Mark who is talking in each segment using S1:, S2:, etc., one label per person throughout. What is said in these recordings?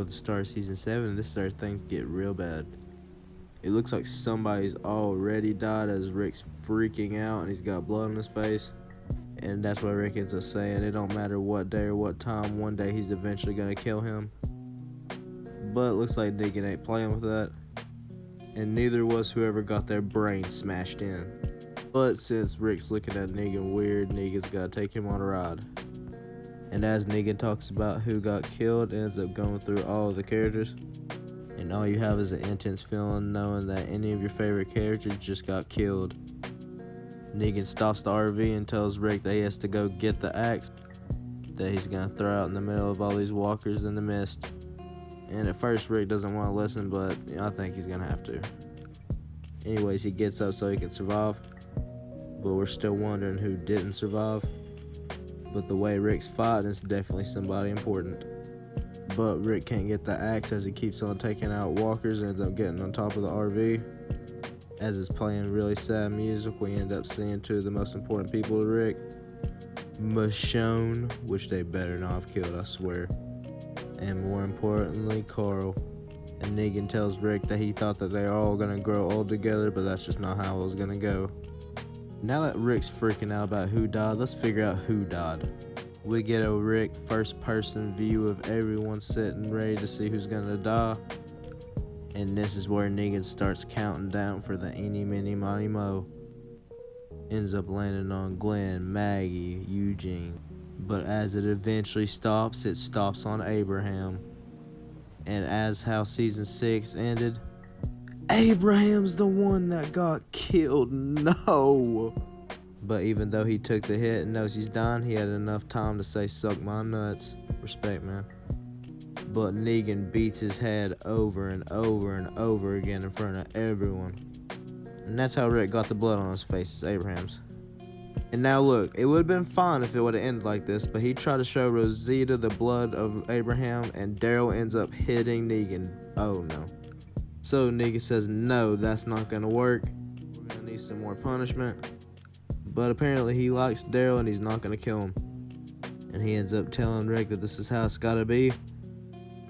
S1: the start of season 7, this starts things get real bad. It looks like somebody's already died as Rick's freaking out and he's got blood on his face. And that's what Rick ends up saying. It don't matter what day or what time, one day he's eventually gonna kill him. But it looks like Negan ain't playing with that. And neither was whoever got their brain smashed in. But since Rick's looking at Negan weird, Negan's gotta take him on a ride. And as Negan talks about who got killed, ends up going through all of the characters. And all you have is an intense feeling knowing that any of your favorite characters just got killed. Negan stops the RV and tells Rick that he has to go get the axe that he's gonna throw out in the middle of all these walkers in the mist. And at first Rick doesn't want to listen, but I think he's gonna have to. Anyways, he gets up so he can survive, but we're still wondering who didn't survive. But the way Rick's fighting is definitely somebody important. But Rick can't get the axe as he keeps on taking out walkers and ends up getting on top of the RV. As it's playing really sad music, we end up seeing two of the most important people to Rick. Michonne, which they better not have killed, I swear. And more importantly, Carl. And Negan tells Rick that he thought that they were all gonna grow old together, but that's just not how it was gonna go. Now that Rick's freaking out about who died, let's figure out who died. We get a Rick first person view of everyone sitting ready to see who's gonna die. And this is where Negan starts counting down for the eeny, meeny, miny, mo. Ends up landing on Glenn, Maggie, Eugene. But as it eventually stops, it stops on Abraham. And as how season 6 ended, Abraham's the one that got killed. No! But even though he took the hit and knows he's dying, he had enough time to say, "Suck my nuts." Respect, man. But Negan beats his head over and over and over again in front of everyone. And that's how Rick got the blood on his face, it's Abraham's. And now look, it would have been fine if it would have ended like this, but he tried to show Rosita the blood of Abraham, and Daryl ends up hitting Negan. Oh no. So Negan says, no, that's not gonna work. We're gonna need some more punishment. But apparently he likes Daryl and he's not gonna kill him. And he ends up telling Rick that this is how it's gotta be.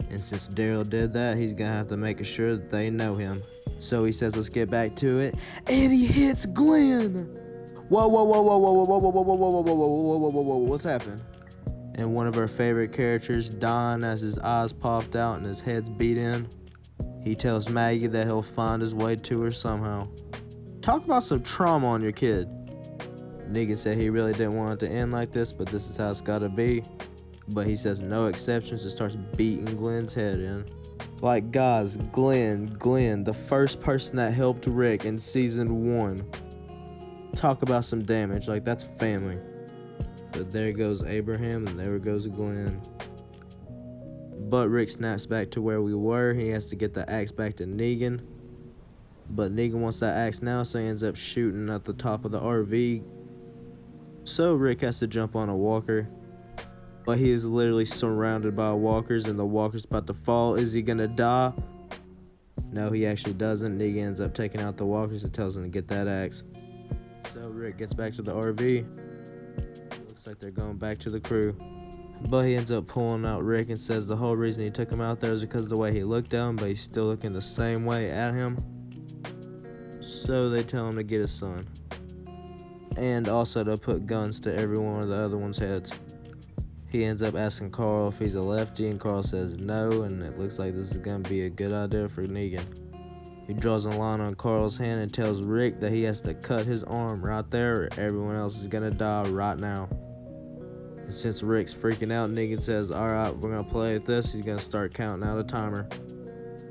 S1: And since Daryl did that, he's gonna have to make sure that they know him. So he says, let's get back to it. And he hits Glenn! Whoa, whoa, whoa, whoa, whoa, whoa, whoa, whoa, whoa, whoa, whoa, whoa, whoa, whoa, whoa, whoa, what's happening? And one of our favorite characters, Don, as his eyes popped out and his head's beat in, he tells Maggie that he'll find his way to her somehow. Talk about some trauma on your kid. Negan said he really didn't want it to end like this, but this is how it's gotta be. But he says no exceptions and starts beating Glenn's head in. Like, guys, Glenn, the first person that helped Rick in season 1. Talk about some damage, like that's family. But there goes Abraham and there goes Glenn. But Rick snaps back to where we were. He has to get the axe back to Negan. But Negan wants that axe now, so he ends up shooting at the top of the RV. So Rick has to jump on a walker. But he is literally surrounded by walkers and the walker's about to fall. Is he gonna die? No, he actually doesn't. Negan ends up taking out the walkers and tells him to get that axe. So Rick gets back to the RV. Looks like they're going back to the crew. But he ends up pulling out Rick and says the whole reason he took him out there is because of the way he looked at him, but he's still looking the same way at him. So they tell him to get his son. And also to put guns to every one of the other one's heads. He ends up asking Carl if he's a lefty, and Carl says no, and it looks like this is going to be a good idea for Negan. He draws a line on Carl's hand and tells Rick that he has to cut his arm right there or everyone else is going to die right now. And since Rick's freaking out, Negan says, alright, we're going to play at this. He's going to start counting out a timer.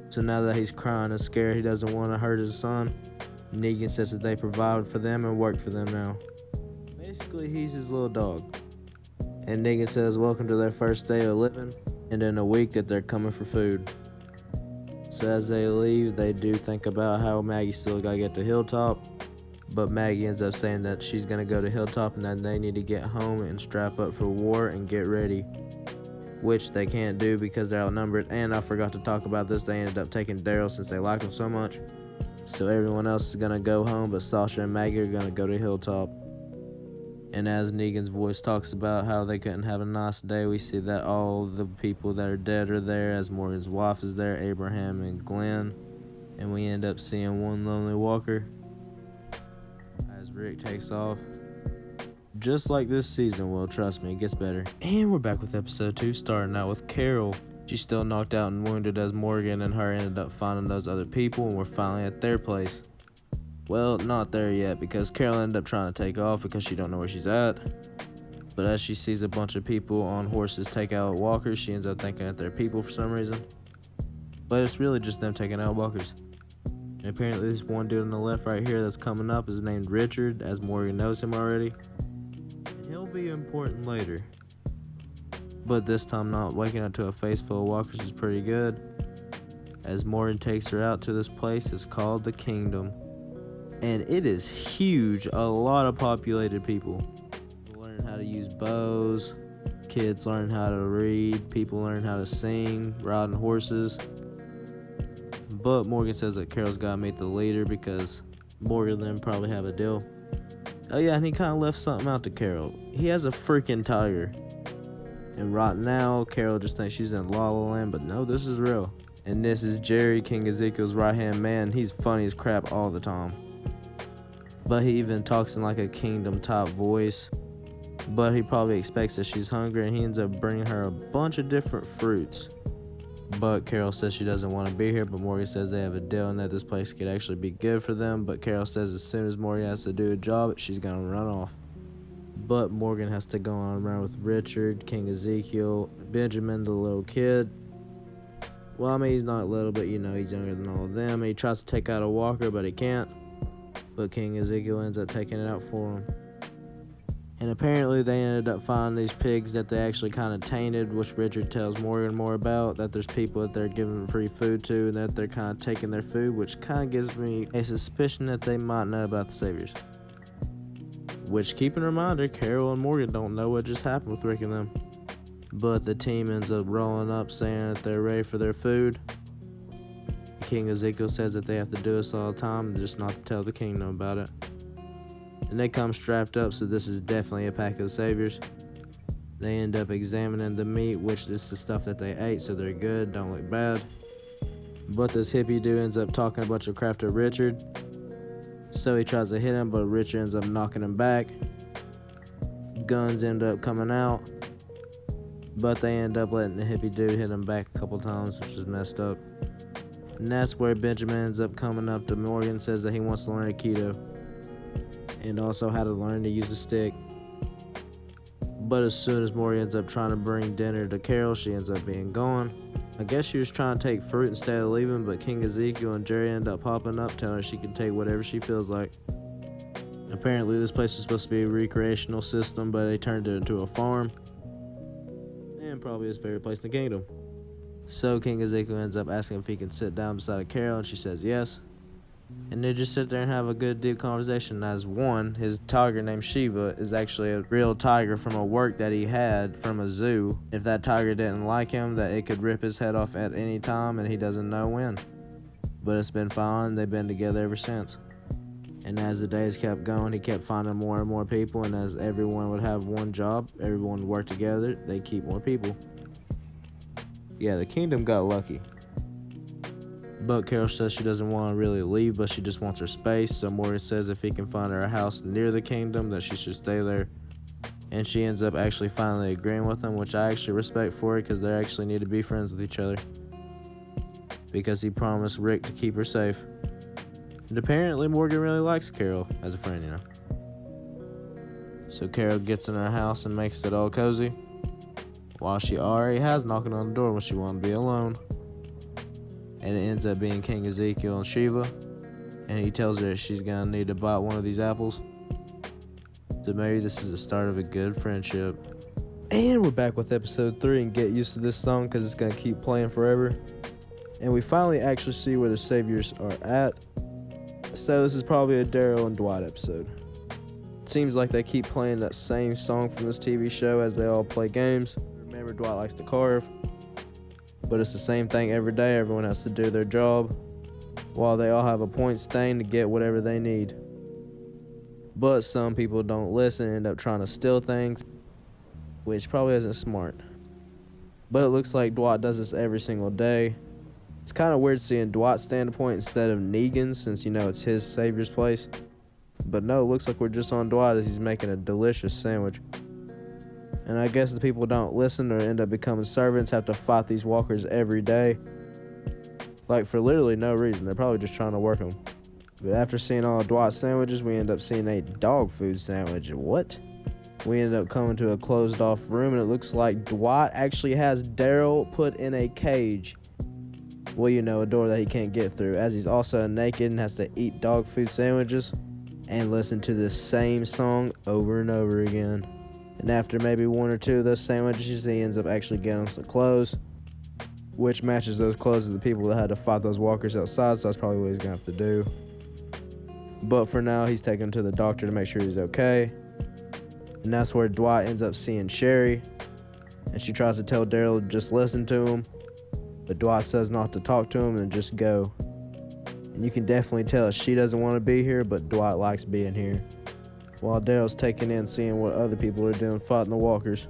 S1: So now that he's crying and scared, he doesn't want to hurt his son. Negan says that they provide for them and work for them now. Basically, he's his little dog. And Negan says welcome to their first day of living, and in a week that they're coming for food. So as they leave, they do think about how Maggie still gotta get to Hilltop, but Maggie ends up saying that she's gonna go to Hilltop and that they need to get home and strap up for war and get ready, which they can't do because they're outnumbered. And I forgot to talk about this, they ended up taking Daryl since they liked him so much. So everyone else is gonna go home, but Sasha and Maggie are gonna go to Hilltop. And as Negan's voice talks about how they couldn't have a nice day, we see that all the people that are dead are there, as Morgan's wife is there, Abraham and Glenn. And we end up seeing one lonely walker as Rick takes off. Just like this season, well, trust me, it gets better. And we're back with episode 2, starting out with Carol. She's still knocked out and wounded as Morgan and her ended up finding those other people, and we're finally at their place. Well, not there yet, because Carol ended up trying to take off because she don't know where she's at. But as she sees a bunch of people on horses take out walkers, she ends up thinking that they're people for some reason. But it's really just them taking out walkers. And apparently this one dude on the left right here that's coming up is named Richard, as Morgan knows him already. And he'll be important later. But this time not waking up to a face full of walkers is pretty good, as Morgan takes her out to this place. It's called the Kingdom. And it is huge, a lot of populated people. Learn how to use bows, kids learn how to read, people learn how to sing, riding horses. But Morgan says that Carol's gotta meet the leader because Morgan and them probably have a deal. Oh yeah, and he kind of left something out to Carol. He has a freaking tiger. And right now, Carol just thinks she's in La La Land, but no, this is real. And this is Jerry, King Ezekiel's right-hand man. He's funny as crap all the time. But he even talks in like a kingdom type voice. But he probably expects that she's hungry, and he ends up bringing her a bunch of different fruits. But Carol says she doesn't want to be here, but Morgan says they have a deal and that this place could actually be good for them. But Carol says as soon as Morgan has to do a job, she's gonna run off. But Morgan has to go on around with Richard, King Ezekiel, Benjamin, the little kid. Well, I mean, he's not little, but you know, he's younger than all of them. And he tries to take out a walker, but he can't. But King Ezekiel ends up taking it out for him. And apparently they ended up finding these pigs that they actually kind of tainted, which Richard tells Morgan more about, that there's people that they're giving free food to and that they're kind of taking their food, which kind of gives me a suspicion that they might know about the Saviors. Which, keep in reminder, Carol and Morgan don't know what just happened with Rick and them. But the team ends up rolling up saying that they're ready for their food. King Ezekiel says that they have to do this all the time, just not to tell the kingdom about it. And they come strapped up, so this is definitely a pack of the Saviors. They end up examining the meat, which is the stuff that they ate, so they're good, don't look bad. But this hippie dude ends up talking a bunch of crap to Richard. So he tries to hit him, but Richard ends up knocking him back. Guns end up coming out. But they end up letting the hippie dude hit him back a couple times, which is messed up. And that's where Benjamin ends up coming up to Morgan, says that he wants to learn Aikido. And also how to learn to use a stick. But as soon as Morgan ends up trying to bring dinner to Carol, she ends up being gone. I guess she was trying to take fruit instead of leaving, but King Ezekiel and Jerry end up popping up, telling her she can take whatever she feels like. Apparently this place was supposed to be a recreational system, but they turned it into a farm. And probably his favorite place in the kingdom. So King Ezekiel ends up asking if he can sit down beside Carol, and she says yes. And they just sit there and have a good deep conversation. As one, his tiger named Shiva is actually a real tiger from a work that he had from a zoo. If that tiger didn't like him, that it could rip his head off at any time, and he doesn't know when. But it's been fine. They've been together ever since. And as the days kept going, he kept finding more and more people, and as everyone would have one job, everyone would work together, they'd keep more people. Yeah, the kingdom got lucky. But Carol says she doesn't want to really leave, but she just wants her space. So Morgan says if he can find her a house near the kingdom, that she should stay there. And she ends up actually finally agreeing with him, which I actually respect for her, because they actually need to be friends with each other. Because he promised Rick to keep her safe. And apparently Morgan really likes Carol as a friend, you know. So Carol gets in her house and makes it all cozy, while she already has knocking on the door when she wanted to be alone. And it ends up being King Ezekiel and Shiva. And he tells her that she's going to need to bite one of these apples. So maybe this is the start of a good friendship. And we're back with episode 3, and get used to this song because it's going to keep playing forever. And we finally actually see where the Saviors are at. So this is probably a Daryl and Dwight episode. It seems like they keep playing that same song from this TV show as they all play games. Remember, Dwight likes to carve. But it's the same thing every day. Everyone has to do their job, while they all have a point stain to get whatever they need. But some people don't listen and end up trying to steal things, which probably isn't smart. But it looks like Dwight does this every single day. It's kind of weird seeing Dwight's standpoint instead of Negan's, since you know it's his savior's place. But no, it looks like we're just on Dwight as he's making a delicious sandwich. And I guess the people don't listen or end up becoming servants have to fight these walkers every day. Like for literally no reason. They're probably just trying to work them. But after seeing all of Dwight's sandwiches, we end up seeing a dog food sandwich. What? We ended up coming to a closed off room, and it looks like Dwight actually has Daryl put in a cage. Well, you know, a door that he can't get through, as he's also naked and has to eat dog food sandwiches and listen to the same song over and over again. And after maybe one or two of those sandwiches, he ends up actually getting some clothes, which matches those clothes of the people that had to fight those walkers outside, so that's probably what he's gonna have to do. But for now, he's taking him to the doctor to make sure he's okay. And that's where Dwight ends up seeing Sherry, and she tries to tell Daryl to just listen to him, but Dwight says not to talk to him and just go. And you can definitely tell she doesn't want to be here, but Dwight likes being here. While Daryl's taking in seeing what other people are doing fighting the walkers.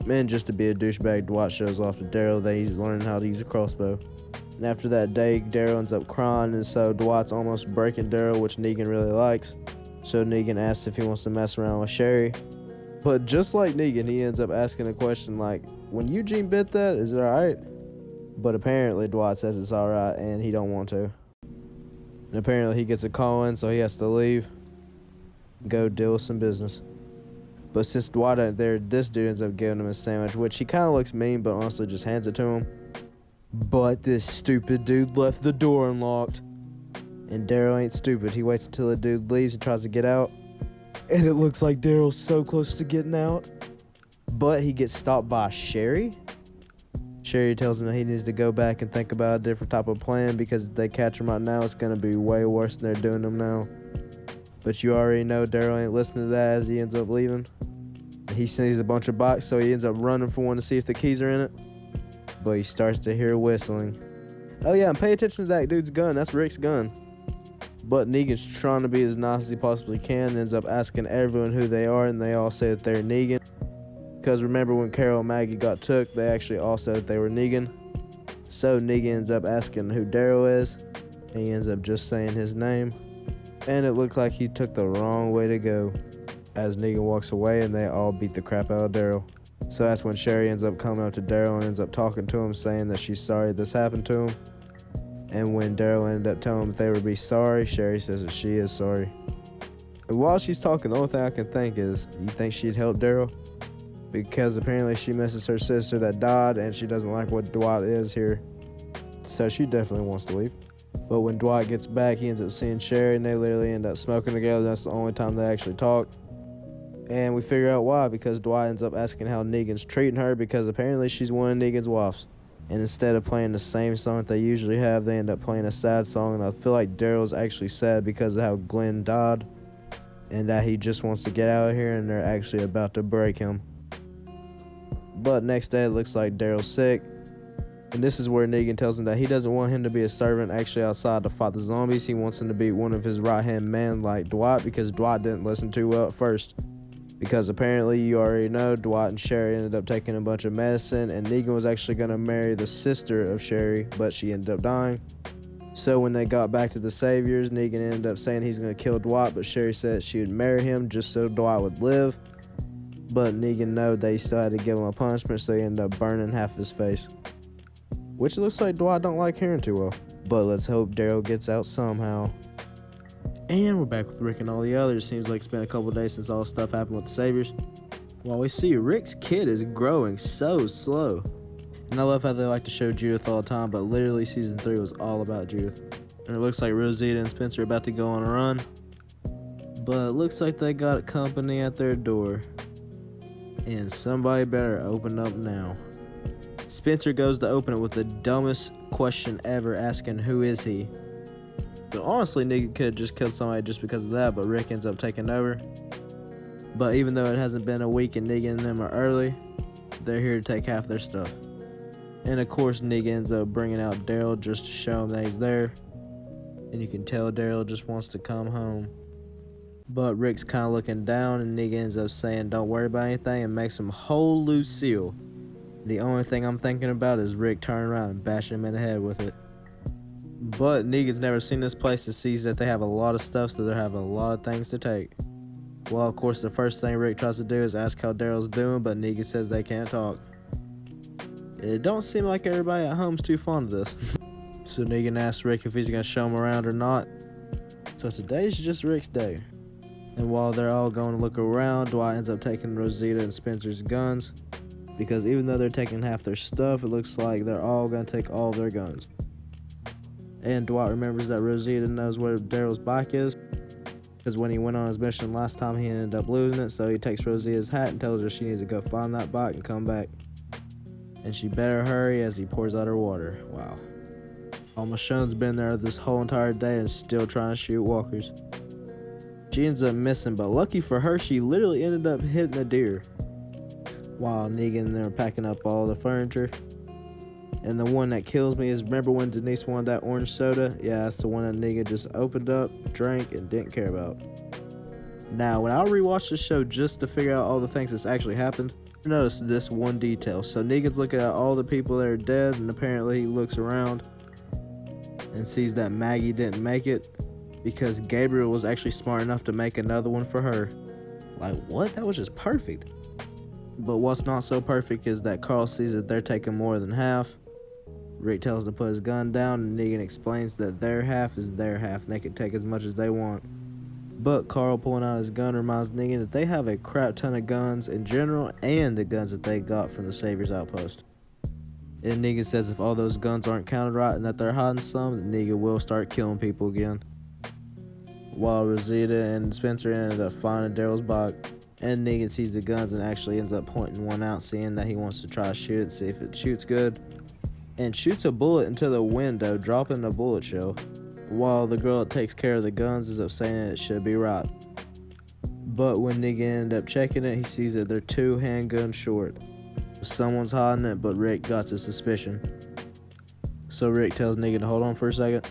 S1: And just to be a douchebag, Dwight shows off to Daryl that he's learning how to use a crossbow. And after that day, Daryl ends up crying, and so Dwight's almost breaking Daryl, which Negan really likes. So Negan asks if he wants to mess around with Sherry. But just like Negan, he ends up asking a question like, when Eugene bit that, is it alright? But apparently Dwight says it's alright and he don't want to. And apparently he gets a call in, so he has to leave. Go deal with some business. But since Dwight ain't there, this dude ends up giving him a sandwich, which he kind of looks mean, but honestly just hands it to him. But this stupid dude left the door unlocked. And Daryl ain't stupid. He waits until the dude leaves and tries to get out. And it looks like Daryl's so close to getting out. But he gets stopped by Sherry. Sherry tells him that he needs to go back and think about a different type of plan, because if they catch him right now, it's going to be way worse than they're doing him now. But you already know Daryl ain't listening to that as he ends up leaving. He sees a bunch of bikes, so he ends up running for one to see if the keys are in it. But he starts to hear whistling. Oh yeah, and pay attention to that dude's gun. That's Rick's gun. But Negan's trying to be as nice as he possibly can and ends up asking everyone who they are, and they all say that they're Negan. Because remember when Carol and Maggie got took, they actually all said that they were Negan. So Negan ends up asking who Daryl is, and he ends up just saying his name. And it looked like he took the wrong way to go, as Negan walks away and they all beat the crap out of Daryl. So that's when Sherry ends up coming up to Daryl and ends up talking to him, saying that she's sorry this happened to him. And when Daryl ended up telling him that they would be sorry, Sherry says that she is sorry. And while she's talking, the only thing I can think is, you think she'd help Daryl? Because apparently she misses her sister that died, and she doesn't like what Dwight is here. So she definitely wants to leave. But when Dwight gets back, he ends up seeing Sherry, and they literally end up smoking together. That's the only time they actually talk. And we figure out why, because Dwight ends up asking how Negan's treating her, because apparently she's one of Negan's wives. And instead of playing the same song that they usually have, they end up playing a sad song. And I feel like Daryl's actually sad because of how Glenn died, and that he just wants to get out of here, and they're actually about to break him. But next day, it looks like Daryl's sick. And this is where Negan tells him that he doesn't want him to be a servant actually outside to fight the zombies. He wants him to be one of his right-hand men like Dwight, because Dwight didn't listen too well at first. Because apparently, you already know, Dwight and Sherry ended up taking a bunch of medicine, and Negan was actually going to marry the sister of Sherry, but she ended up dying. So when they got back to the Saviors, Negan ended up saying he's going to kill Dwight, but Sherry said she would marry him just so Dwight would live. But Negan knew they still had to give him a punishment, so he ended up burning half his face. Which looks like Dwight don't like hearing too well. But let's hope Daryl gets out somehow. And we're back with Rick and all the others. Seems like it's been a couple days since all this stuff happened with the Saviors. While we see Rick's kid is growing so slow. And I love how they like to show Judith all the time, but literally season 3 was all about Judith. And it looks like Rosita and Spencer are about to go on a run. But it looks like they got company at their door. And somebody better open up now. Spencer goes to open it with the dumbest question ever, asking who is he? But honestly, Negan could have just killed somebody just because of that, but Rick ends up taking over. But even though it hasn't been a week and Negan and them are early, they're here to take half their stuff. And of course, Negan ends up bringing out Daryl just to show him that he's there. And you can tell Daryl just wants to come home. But Rick's kind of looking down, and Negan ends up saying, "Don't worry about anything," and makes him hold Lucille. The only thing I'm thinking about is Rick turning around and bashing him in the head with it. But Negan's never seen this place and sees that they have a lot of stuff, so they have a lot of things to take. Well, of course, the first thing Rick tries to do is ask how Daryl's doing, but Negan says they can't talk. It don't seem like everybody at home's too fond of this. So Negan asks Rick if he's going to show him around or not. So today's just Rick's day. And while they're all going to look around, Dwight ends up taking Rosita and Spencer's guns. Because even though they're taking half their stuff, it looks like they're all going to take all their guns. And Dwight remembers that Rosita knows where Daryl's bike is. Because when he went on his mission last time, he ended up losing it. So he takes Rosita's hat and tells her she needs to go find that bike and come back. And she better hurry as he pours out her water. Wow. Michonne's been there this whole entire day and still trying to shoot walkers. She ends up missing, but lucky for her, she literally ended up hitting a deer. While Negan and them are packing up all the furniture. And the one that kills me is, remember when Denise wanted that orange soda? Yeah, that's the one that Negan just opened up, drank, and didn't care about. Now, when I rewatched the show just to figure out all the things that's actually happened, I noticed this one detail. So Negan's looking at all the people that are dead, and apparently he looks around and sees that Maggie didn't make it because Gabriel was actually smart enough to make another one for her. Like, what? That was just perfect. But what's not so perfect is that Carl sees that they're taking more than half. Rick tells him to put his gun down, and Negan explains that their half is their half and they can take as much as they want. But Carl pulling out his gun reminds Negan that they have a crap ton of guns in general and the guns that they got from the Savior's Outpost. And Negan says if all those guns aren't counted right and that they're hiding some, then Negan will start killing people again. While Rosita and Spencer ended up finding Daryl's bike, and Negan sees the guns and actually ends up pointing one out, seeing that he wants to try to shoot it, see if it shoots good, and shoots a bullet into the window, dropping a bullet shell. While the girl that takes care of the guns ends up saying it should be right. But when Negan ended up checking it, he sees that they're 2 handguns short. Someone's hiding it, but Rick got his suspicion. So Rick tells Negan to hold on for a second,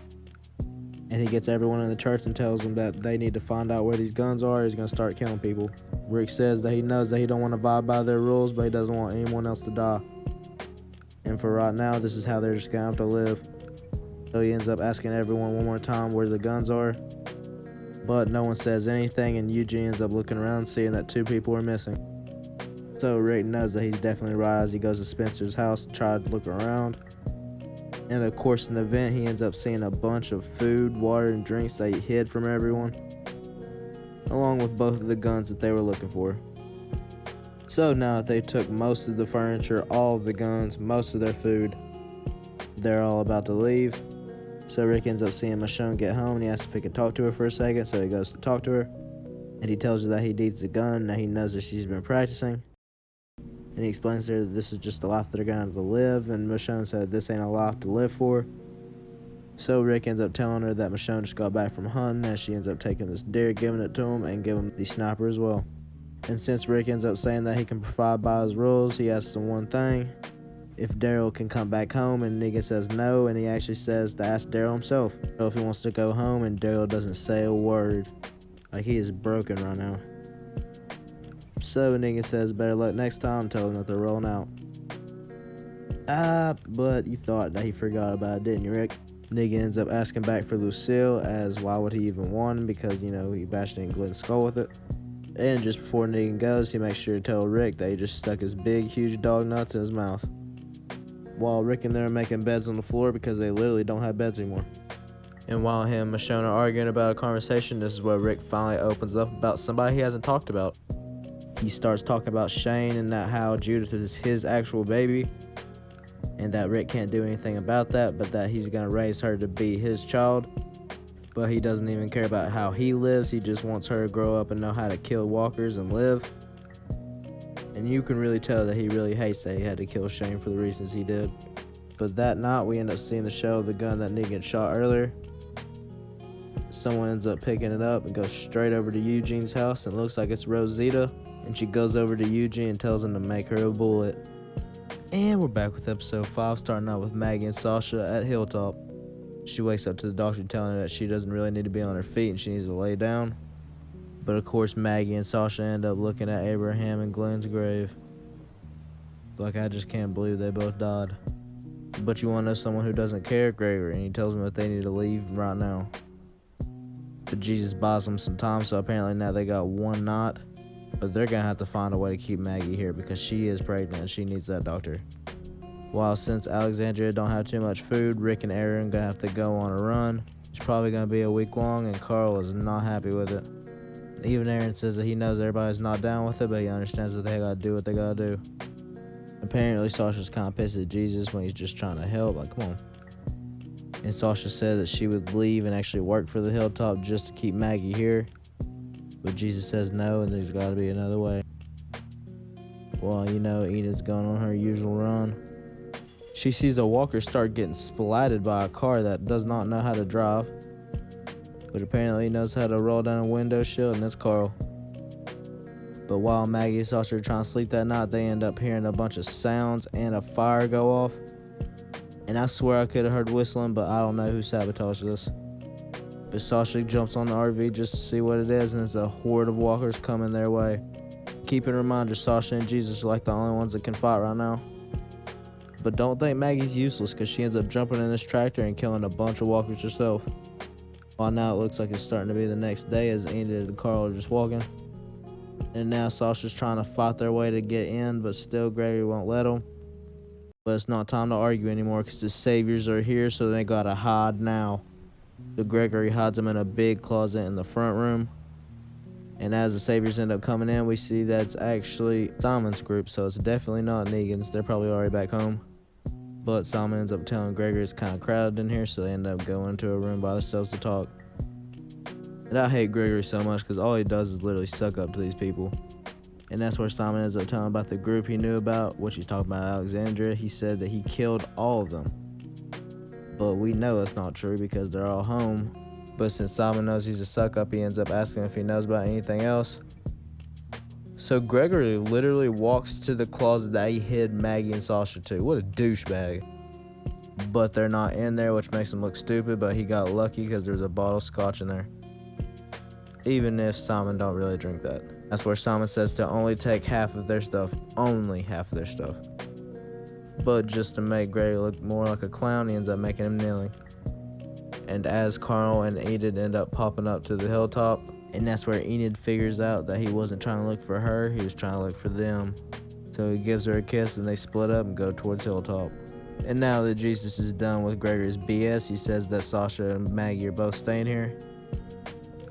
S1: and he gets everyone in the church and tells them that they need to find out where these guns are. He's going to start killing people. Rick says that he knows that he don't want to abide by their rules, but he doesn't want anyone else to die. And for right now, this is how they're just going to have to live. So he ends up asking everyone one more time where the guns are, but no one says anything, and Eugene ends up looking around seeing that 2 people are missing. So Rick knows that he's definitely right as he goes to Spencer's house to try to look around. And of course in the vent he ends up seeing a bunch of food, water, and drinks that he hid from everyone, along with both of the guns that they were looking for. So now that they took most of the furniture, all of the guns, most of their food, they're all about to leave. So Rick ends up seeing Michonne get home, and he asks if he can talk to her for a second, so he goes to talk to her. And he tells her that he needs the gun, and that he knows that she's been practicing. And he explains to her that this is just the life that they're going to have to live, and Michonne said this ain't a life to live for. So Rick ends up telling her that Michonne just got back from hunting, and she ends up taking this deer, giving it to him, and giving him the sniper as well. And since Rick ends up saying that he can provide by his rules, he asks him one thing: if Daryl can come back home, and Negan says no, and he actually says to ask Daryl himself if he wants to go home, and Daryl doesn't say a word. Like, he is broken right now. So Negan says better luck next time, telling him that they're rolling out. But you thought that he forgot about it, didn't you, Rick? Negan ends up asking back for Lucille, as why would he even want him, because, you know, he bashed in Glenn's skull with it. And just before Negan goes, he makes sure to tell Rick that he just stuck his big, huge dog nuts in his mouth. While Rick and them are making beds on the floor because they literally don't have beds anymore. And while him and Michonne are arguing about a conversation, this is where Rick finally opens up about somebody he hasn't talked about. He starts talking about Shane and that how Judith is his actual baby, and that Rick can't do anything about that, but that he's going to raise her to be his child. But he doesn't even care about how he lives. He just wants her to grow up and know how to kill walkers and live. And you can really tell that he really hates that he had to kill Shane for the reasons he did. But that night, we end up seeing the show of the gun that Negan shot earlier. Someone ends up picking it up and goes straight over to Eugene's house, and looks like it's Rosita. And she goes over to Eugene and tells him to make her a bullet. And we're back with episode 5, starting out with Maggie and Sasha at Hilltop. She wakes up to the doctor telling her that she doesn't really need to be on her feet and she needs to lay down. But of course, Maggie and Sasha end up looking at Abraham and Glenn's grave. Like, I just can't believe they both died. But you want to know someone who doesn't care? Gregory. And he tells them that they need to leave right now. But Jesus buys them some time, so apparently now they got one night. But they're going to have to find a way to keep Maggie here because she is pregnant and she needs that doctor. While since Alexandria don't have too much food, Rick and Aaron going to have to go on a run. It's probably going to be a week long, and Carl is not happy with it. Even Aaron says that he knows everybody's not down with it, but he understands that they got to do what they got to do. Apparently, Sasha's kind of pissed at Jesus when he's just trying to help. Like, come on. And Sasha said that she would leave and actually work for the Hilltop just to keep Maggie here. But Jesus says no, and there's got to be another way. Well, you know, Enid's going on her usual run. She sees a walker start getting splatted by a car that does not know how to drive. But apparently he knows how to roll down a window shield, and it's Carl. But while Maggie and Sasha are trying to sleep that night, they end up hearing a bunch of sounds and a fire go off. And I swear I could have heard whistling, but I don't know who sabotaged this. But Sasha jumps on the RV just to see what it is, and it's a horde of walkers coming their way. Keep in reminder, Sasha and Jesus are like the only ones that can fight right now. But don't think Maggie's useless, because she ends up jumping in this tractor and killing a bunch of walkers herself. While now it looks like it's starting to be the next day as Enid and Carl are just walking. And now Sasha's trying to fight their way to get in, but still Gregory won't let them. But it's not time to argue anymore because the saviors are here, so they gotta hide now. So Gregory hides them in a big closet in the front room. And as the saviors end up coming in, we see that's actually Simon's group, so it's definitely not Negan's. They're probably already back home. But Simon ends up telling Gregory it's kind of crowded in here, so they end up going to a room by themselves to talk. And I hate Gregory so much because all he does is literally suck up to these people. And that's where Simon ends up telling about the group he knew about, which he's talking about Alexandria. He said that he killed all of them. But we know that's not true because they're all home. But since Simon knows he's a suck up, he ends up asking if he knows about anything else. So Gregory literally walks to the closet that he hid Maggie and Sasha to. What a douchebag. But they're not in there, which makes him look stupid, but he got lucky because there's a bottle of scotch in there. Even if Simon don't really drink that. That's where Simon says to only take half of their stuff. Only half of their stuff. But just to make Gregory look more like a clown, he ends up making him kneeling. And as Carl and Enid end up popping up to the Hilltop, and that's where Enid figures out that he wasn't trying to look for her, he was trying to look for them. So he gives her a kiss and they split up and go towards Hilltop. And now that Jesus is done with Gregory's BS, he says that Sasha and Maggie are both staying here.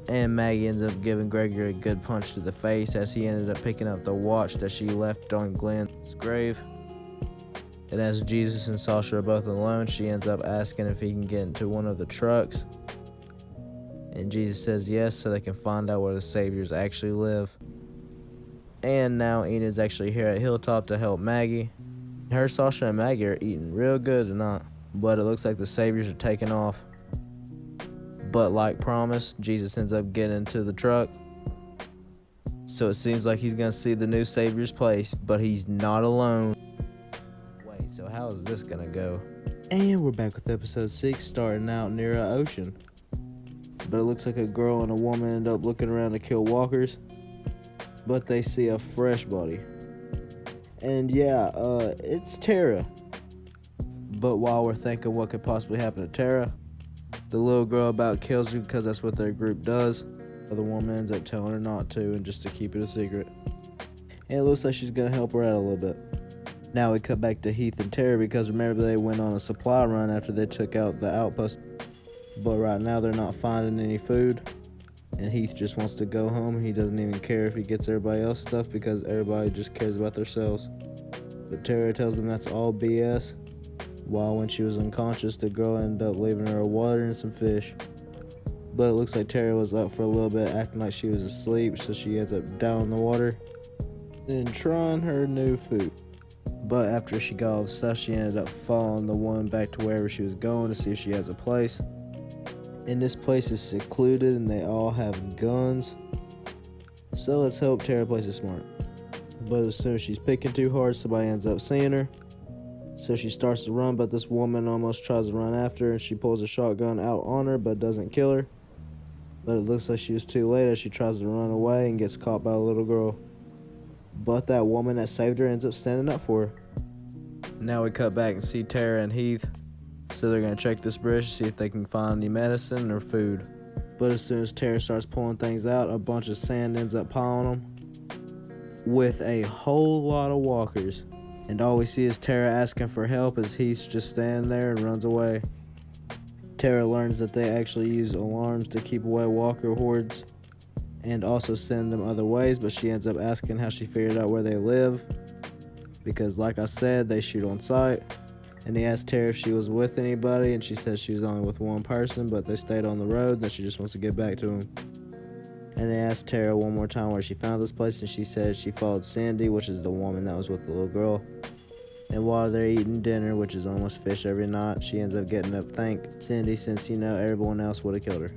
S1: And Maggie ends up giving Gregory a good punch to the face as he ended up picking up the watch that she left on Glenn's grave. And as Jesus and Sasha are both alone, she ends up asking if he can get into one of the trucks. And Jesus says yes, so they can find out where the saviors actually live. And now Enid's actually here at Hilltop to help Maggie. Her, Sasha, and Maggie are eating real good tonight, but it looks like the saviors are taking off. But like promised, Jesus ends up getting into the truck. So it seems like he's gonna see the new savior's place, but he's not alone. Wait, so how is this gonna go? And we're back with episode 6, starting out near an ocean. But it looks like a girl and a woman end up looking around to kill walkers, but they see a fresh body. And yeah, it's Tara. But while we're thinking what could possibly happen to Tara, the little girl about kills her because that's what their group does. But the woman ends up telling her not to and just to keep it a secret. And it looks like she's going to help her out a little bit. Now we cut back to Heath and Tara because remember they went on a supply run after they took out the outpost. But right now they're not finding any food. And Heath just wants to go home. He doesn't even care if he gets everybody else's stuff because everybody just cares about themselves. But Tara tells them that's all BS. While when she was unconscious, the girl ended up leaving her water and some fish. But it looks like Tara was up for a little bit, acting like she was asleep, so she ends up down in the water, then trying her new food. But after she got all the stuff, she ended up following the woman back to wherever she was going to see if she has a place. And this place is secluded and they all have guns. So let's hope Tara plays it smart. But as soon as she's picking too hard, somebody ends up seeing her. So she starts to run, but this woman almost tries to run after her, and she pulls a shotgun out on her, but doesn't kill her. But it looks like she was too late as she tries to run away and gets caught by a little girl. But that woman that saved her ends up standing up for her. Now we cut back and see Tara and Heath. So they're going to check this bridge to see if they can find any medicine or food. But as soon as Tara starts pulling things out, a bunch of sand ends up piling them with a whole lot of walkers. And all we see is Tara asking for help as Heath's just standing there and runs away. Tara learns that they actually use alarms to keep away walker hordes and also send them other ways, but she ends up asking how she figured out where they live because, like I said, they shoot on sight. And he asked Tara if she was with anybody, and she said she was only with one person, but they stayed on the road and that she just wants to get back to him. And they asked Tara one more time where she found this place, and she said she followed Sandy, which is the woman that was with the little girl. And while they're eating dinner, which is almost fish every night, she ends up getting up thank Sandy since, everyone else would have killed her.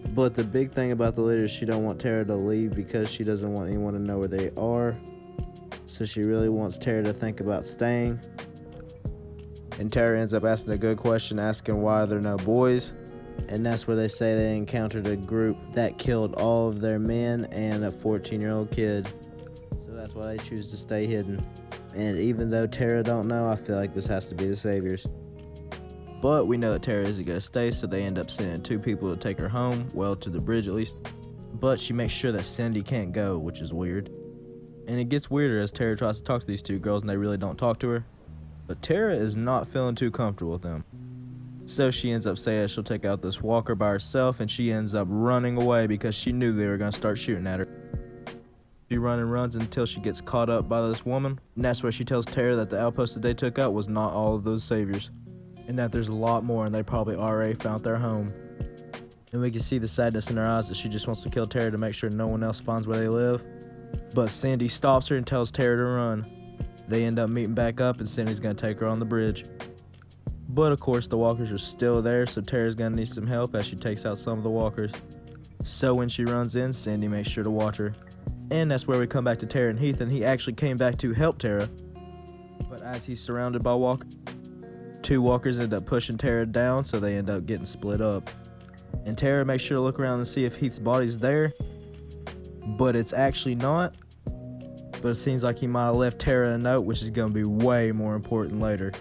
S1: But the big thing about the leader is she don't want Tara to leave because she doesn't want anyone to know where they are. So she really wants Tara to think about staying. And Tara ends up asking a good question, asking why there are no boys. And that's where they say they encountered a group that killed all of their men and a 14-year-old kid. So that's why they choose to stay hidden. And even though Tara don't know, I feel like this has to be the Saviors. But we know that Tara isn't going to stay, so they end up sending 2 people to take her home, well, to the bridge at least. But she makes sure that Cindy can't go, which is weird. And it gets weirder as Tara tries to talk to these 2 girls and they really don't talk to her. But Tara is not feeling too comfortable with them. So she ends up saying she'll take out this walker by herself, and she ends up running away because she knew they were going to start shooting at her. She runs until she gets caught up by this woman, and that's where she tells Tara that the outpost that they took out was not all of those Saviors, and that there's a lot more and they probably already found their home. And we can see the sadness in her eyes that she just wants to kill Tara to make sure no one else finds where they live. But Sandy stops her and tells Tara to run. They end up meeting back up, and Sandy's going to take her on the bridge. But of course the walkers are still there, so Tara's going to need some help as she takes out some of the walkers. So when she runs in, Sandy makes sure to watch her. And that's where we come back to Tara and Heath, and he actually came back to help Tara. But as he's surrounded by walkers, 2 walkers end up pushing Tara down, so they end up getting split up. And Tara makes sure to look around and see if Heath's body's there, but it's actually not. But it seems like he might have left Tara a note, which is going to be way more important later.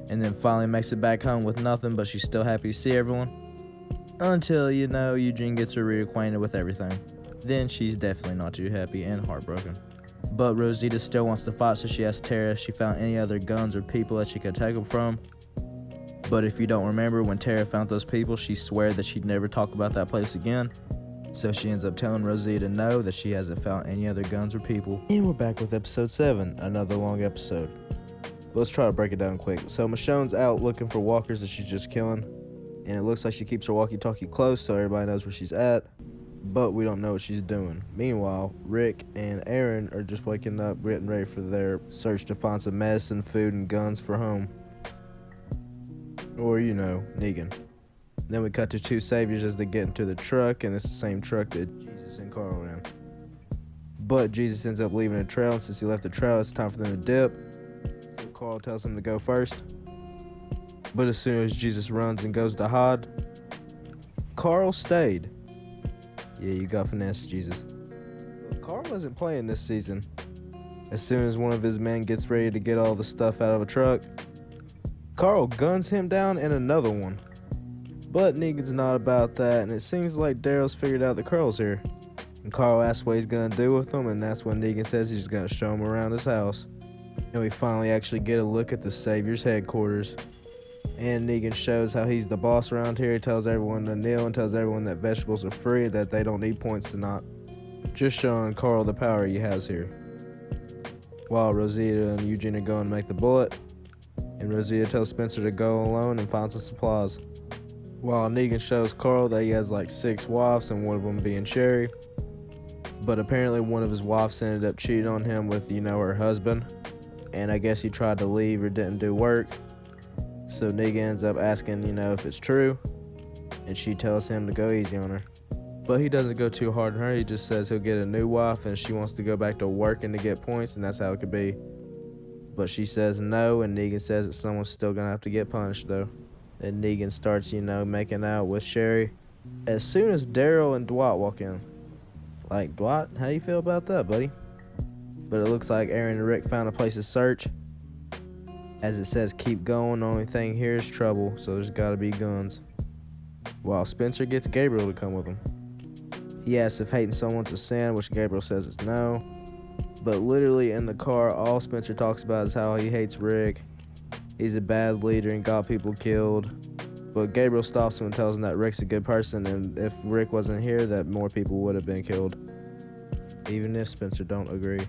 S1: And then finally makes it back home with nothing, but she's still happy to see everyone. Until, Eugene gets her reacquainted with everything. Then she's definitely not too happy and heartbroken. But Rosita still wants to fight, so she asks Tara if she found any other guns or people that she could take them from. But if you don't remember, when Tara found those people, she swore that she'd never talk about that place again. So she ends up telling Rosita no, that she hasn't found any other guns or people. And we're back with episode 7, another long episode. But let's try to break it down quick. So Michonne's out looking for walkers that she's just killing. And it looks like she keeps her walkie-talkie close so everybody knows where she's at. But we don't know what she's doing. Meanwhile, Rick and Aaron are just waking up, getting ready for their search to find some medicine, food, and guns for home. Or, Negan. Then we cut to 2 Saviors as they get into the truck, and it's the same truck that Jesus and Carl ran. But Jesus ends up leaving a trail, and since he left the trail, it's time for them to dip. So Carl tells him to go first. But as soon as Jesus runs and goes to hide, Carl stayed. Yeah, you got finesse, Jesus. But Carl isn't playing this season. As soon as one of his men gets ready to get all the stuff out of a truck, Carl guns him down in another one. But Negan's not about that, and it seems like Daryl's figured out the Carl's here. And Carl asks what he's gonna do with him, and that's when Negan says he's gonna show him around his house. And we finally actually get a look at the Savior's headquarters. And Negan shows how he's the boss around here. He tells everyone to kneel and tells everyone that vegetables are free, that they don't need points to not. Just showing Carl the power he has here. While Rosita and Eugene are going to make the bullet, and Rosita tells Spencer to go alone and find some supplies. While Negan shows Carl that he has like 6 wives, and one of them being Sherry. But apparently one of his wives ended up cheating on him with, her husband. And I guess he tried to leave or didn't do work. So Negan ends up asking, if it's true. And she tells him to go easy on her. But he doesn't go too hard on her. He just says he'll get a new wife and she wants to go back to working to get points, and that's how it could be. But she says no, and Negan says that someone's still going to have to get punished, though. And Negan starts, making out with Sherry. as soon as Daryl and Dwight walk in. Like, Dwight, how you feel about that, buddy? But it looks like Aaron and Rick found a place to search. As it says, keep going, the only thing here is trouble, so there's gotta be guns. While Spencer gets Gabriel to come with him. He asks if hating someone's a sin, which Gabriel says is no. But literally in the car, all Spencer talks about is how he hates Rick. He's a bad leader and got people killed. But Gabriel stops him and tells him that Rick's a good person, and if Rick wasn't here, that more people would have been killed. Even if Spencer don't agree.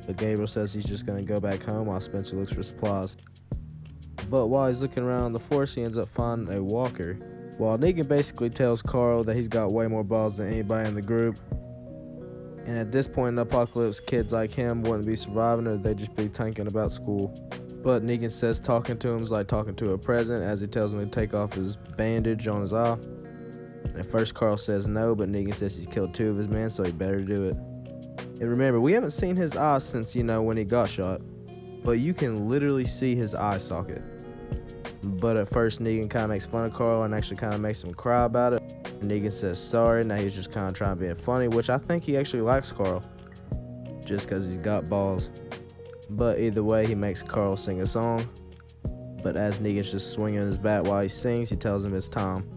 S1: But Gabriel says he's just gonna go back home while Spencer looks for supplies. But while he's looking around the forest, he ends up finding a walker. While Negan basically tells Carl that he's got way more balls than anybody in the group. And at this point in the apocalypse, kids like him wouldn't be surviving, or they'd just be thinking about school. But Negan says talking to him is like talking to a president, as he tells him to take off his bandage on his eye. And at first Carl says no, but Negan says he's killed 2 of his men, so he better do it. And remember, we haven't seen his eye since, when he got shot. But you can literally see his eye socket. But at first Negan kind of makes fun of Carl and actually kind of makes him cry about it. And Negan says sorry, now he's just kind of trying to be funny, which I think he actually likes Carl. Just because he's got balls. But either way, he makes Carl sing a song. But as Negan's just swinging his bat while he sings, he tells him it's time.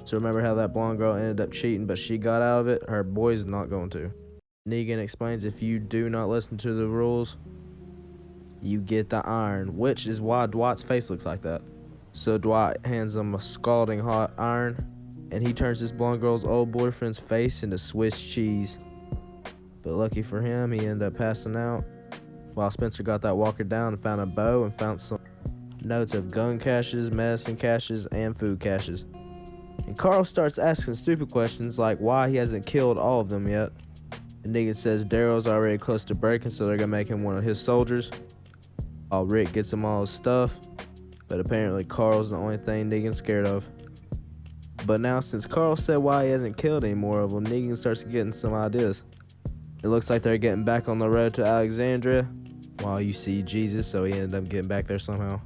S1: So remember how that blonde girl ended up cheating, but she got out of it? Her boy's not going to. Negan explains if you do not listen to the rules, you get the iron, which is why Dwight's face looks like that. So Dwight hands him a scalding hot iron, and he turns this blonde girl's old boyfriend's face into Swiss cheese. But lucky for him, he ended up passing out. While Spencer got that walker down and found a bow and found some notes of gun caches, medicine caches, and food caches. And Carl starts asking stupid questions like why he hasn't killed all of them yet. And Negan says Daryl's already close to breaking, so they're gonna make him one of his soldiers. While Rick gets him all his stuff, but apparently Carl's the only thing Negan's scared of. But now since Carl said why he hasn't killed any more of them, Negan starts getting some ideas. It looks like they're getting back on the road to Alexandria, while you see Jesus, so he ended up getting back there somehow.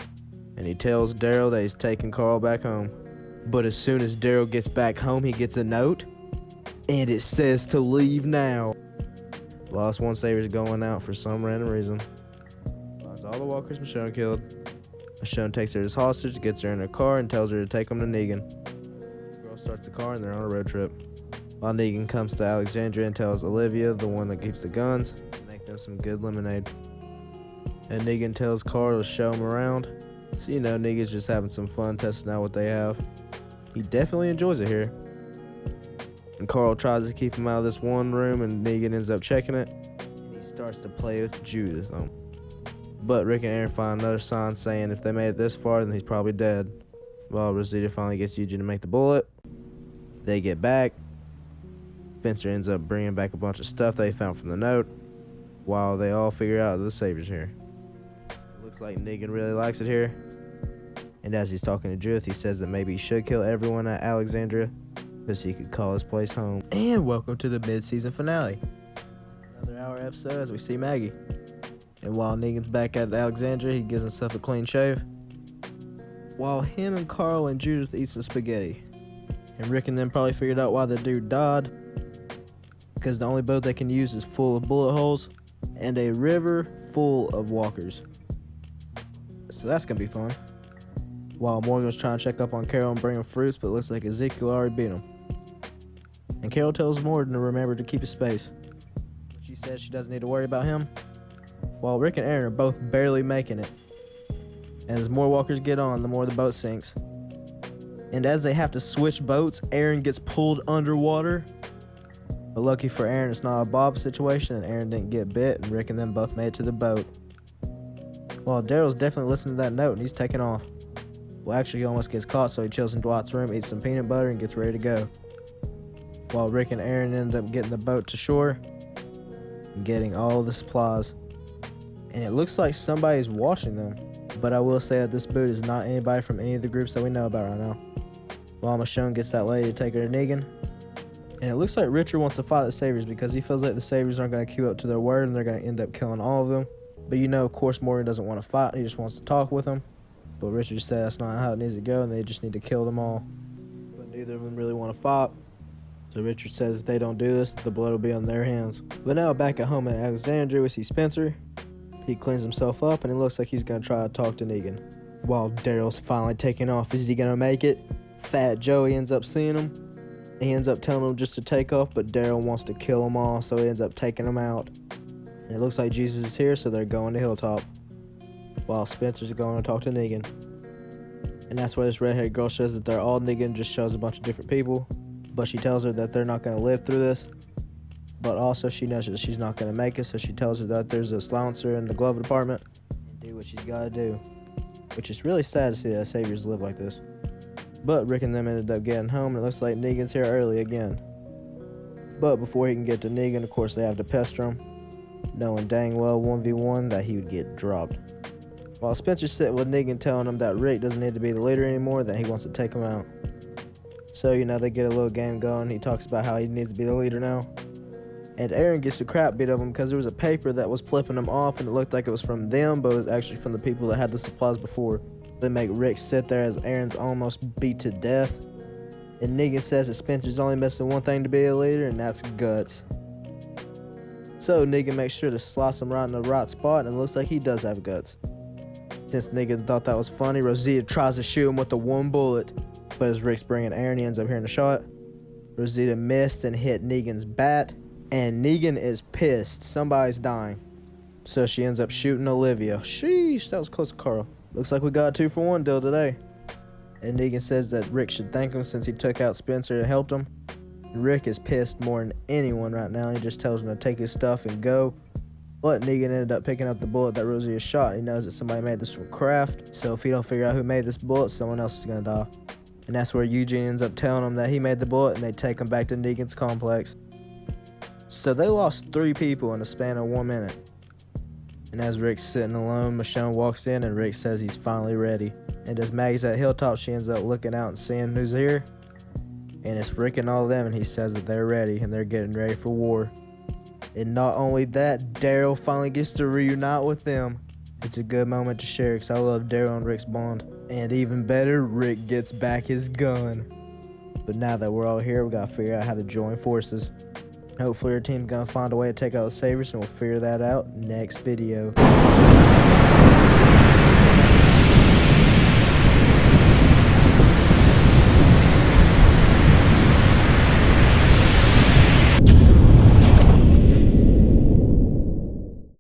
S1: And he tells Daryl that he's taking Carl back home. But as soon as Daryl gets back home, he gets a note, and it says to leave now. Lost one savior's going out for some random reason. Finds all the walkers Michonne killed. Michonne takes her as hostage, gets her in her car, and tells her to take them to Negan. The girl starts the car, and they're on a road trip. While Negan comes to Alexandria and tells Olivia, the one that keeps the guns, to make them some good lemonade. And Negan tells Carl to show him around. So Negan's just having some fun testing out what they have. He definitely enjoys it here. And Carl tries to keep him out of this one room, and Negan ends up checking it. And he starts to play with Judith. But Rick and Aaron find another sign saying if they made it this far, then he's probably dead. While Rosita finally gets Eugene to make the bullet. They get back. Spencer ends up bringing back a bunch of stuff they found from the note, while they all figure out the savior's here. It looks like Negan really likes it here. And as he's talking to Judith, he says that maybe he should kill everyone at Alexandria, because he could call his place home. And welcome to the mid-season finale. Another hour episode as we see Maggie. And while Negan's back at Alexandria, he gives himself a clean shave, while him and Carl and Judith eat some spaghetti. And Rick and them probably figured out why the dude died, because the only boat they can use is full of bullet holes and a river full of walkers. So that's gonna be fun. While Morgan was trying to check up on Carol and bring him fruits, but it looks like Ezekiel already beat him. And Carol tells Morgan to remember to keep his space. She says she doesn't need to worry about him, while Rick and Aaron are both barely making it. And as more walkers get on, the more the boat sinks. And as they have to switch boats, Aaron gets pulled underwater. But lucky for Aaron, it's not a Bob situation, and Aaron didn't get bit, and Rick and them both made it to the boat. While Daryl's definitely listening to that note, and he's taking off. Well, actually, he almost gets caught, so he chills in Dwight's room, eats some peanut butter, and gets ready to go. While Rick and Aaron end up getting the boat to shore and getting all the supplies. And it looks like somebody's watching them. But I will say that this boat is not anybody from any of the groups that we know about right now. While Michonne gets that lady to take her to Negan. And it looks like Richard wants to fight the Saviors because he feels like the Saviors aren't going to queue up to their word and they're going to end up killing all of them. But of course, Morgan doesn't want to fight. He just wants to talk with them. But Richard said that's not how it needs to go, and they just need to kill them all. But Neither of them really want to fight. So Richard says if they don't do this, the blood will be on their hands. But now back at home at Alexandria, we see Spencer. He cleans himself up and it looks like he's going to try to talk to Negan. While Daryl's finally taking off, is he going to make it? Fat Joey ends up seeing him. He ends up telling him just to take off, but Daryl wants to kill them all, so he ends up taking them out. And it looks like Jesus is here, so they're going to Hilltop. While Spencer's going to talk to Negan. And that's where this redheaded girl says that they're all Negan, just shows a bunch of different people. But she tells her that they're not going to live through this. But also she knows that she's not going to make it, so she tells her that there's a silencer in the glove department. And do what she's got to do. Which is really sad to see that saviors live like this. But Rick and them ended up getting home, and it looks like Negan's here early again. But before he can get to Negan, of course they have to pester him, knowing dang well 1v1 that he would get dropped. While Spencer's sitting with Negan telling him that Rick doesn't need to be the leader anymore, that he wants to take him out. So, they get a little game going. He talks about how he needs to be the leader now. And Aaron gets the crap beat of him because there was a paper that was flipping him off, and it looked like it was from them, but it was actually from the people that had the supplies before. They make Rick sit there as Aaron's almost beat to death. And Negan says that Spencer's only missing one thing to be a leader, and that's guts. So Negan makes sure to slice him right in the right spot, and it looks like he does have guts. Since Negan thought that was funny, Rosita tries to shoot him with the one bullet. But as Rick's bringing Aaron, he ends up hearing a shot. Rosita missed and hit Negan's bat. And Negan is pissed. Somebody's dying. So she ends up shooting Olivia. Sheesh, that was close to Carl. Looks like we got a 2-for-1 deal today. And Negan says that Rick should thank him since he took out Spencer and helped him. Rick is pissed more than anyone right now. He just tells him to take his stuff and go. But Negan ended up picking up the bullet that Rosita shot. He knows that somebody made this from Kraft. So if he don't figure out who made this bullet, someone else is going to die. And that's where Eugene ends up telling him that he made the bullet, and they take him back to Negan's complex. So they lost 3 people in the span of 1 minute. And as Rick's sitting alone, Michonne walks in and Rick says he's finally ready. And as Maggie's at Hilltop, she ends up looking out and seeing who's here. And it's Rick and all of them, and he says that they're ready and they're getting ready for war. And not only that, Daryl finally gets to reunite with them. It's a good moment to share because I love Daryl and Rick's bond. And even better, Rick gets back his gun. But now that we're all here, we gotta figure out how to join forces. Hopefully our team's gonna find a way to take out the Saviors, and we'll figure that out next video.